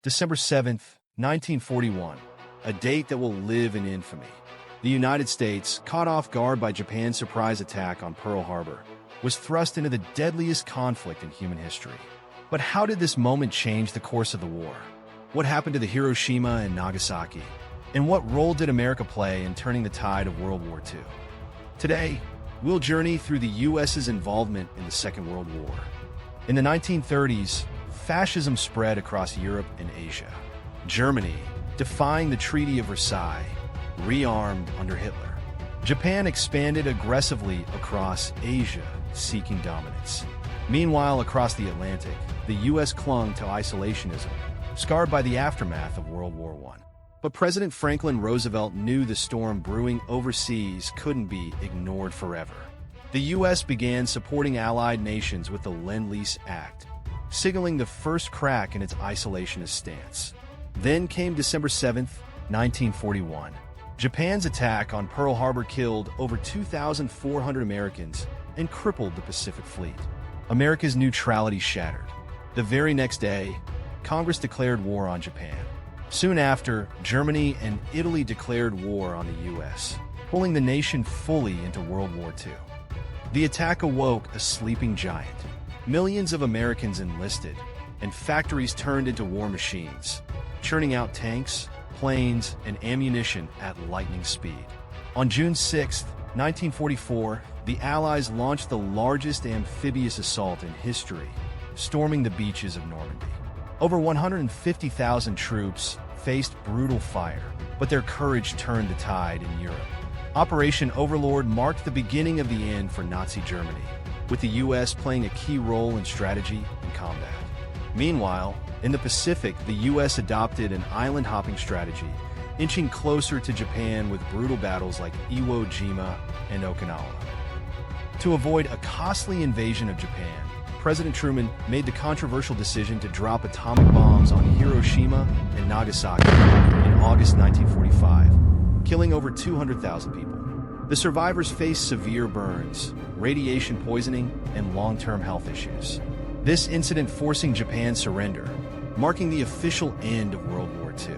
December 7th, 1941, a date that will live in infamy. The United States, caught off guard by Japan's surprise attack on Pearl Harbor, was thrust into the deadliest conflict in human history. But how did this moment change the course of the war? What happened to the Hiroshima and Nagasaki? And what role did America play in turning the tide of World War II? Today, we'll journey through the U.S.'s involvement in the Second World War. In the 1930s, fascism spread across Europe and Asia. Germany, defying the Treaty of Versailles, rearmed under Hitler. Japan expanded aggressively across Asia, seeking dominance. Meanwhile, across the Atlantic, the U.S. clung to isolationism, scarred by the aftermath of World War I. But President Franklin Roosevelt knew the storm brewing overseas couldn't be ignored forever. The U.S. began supporting allied nations with the Lend-Lease Act, signaling the first crack in its isolationist stance. Then came December 7th, 1941. Japan's attack on Pearl Harbor killed over 2,400 Americans and crippled the Pacific Fleet. America's neutrality shattered. The very next day, Congress declared war on Japan. Soon after, Germany and Italy declared war on the U.S., pulling the nation fully into World War II. The attack awoke a sleeping giant. Millions of Americans enlisted, and factories turned into war machines, churning out tanks, planes, and ammunition at lightning speed. On June 6, 1944, the Allies launched the largest amphibious assault in history, storming the beaches of Normandy. Over 150,000 troops faced brutal fire, but their courage turned the tide in Europe. Operation Overlord marked the beginning of the end for Nazi Germany, with the U.S. playing a key role in strategy and combat. Meanwhile, in the Pacific, the U.S. adopted an island-hopping strategy, inching closer to Japan with brutal battles like Iwo Jima and Okinawa. To avoid a costly invasion of Japan, President Truman made the controversial decision to drop atomic bombs on Hiroshima and Nagasaki in August 1945, killing over 200,000 people. The survivors faced severe burns, radiation poisoning, and long-term health issues. This incident forcing Japan's surrender, marking the official end of World War II.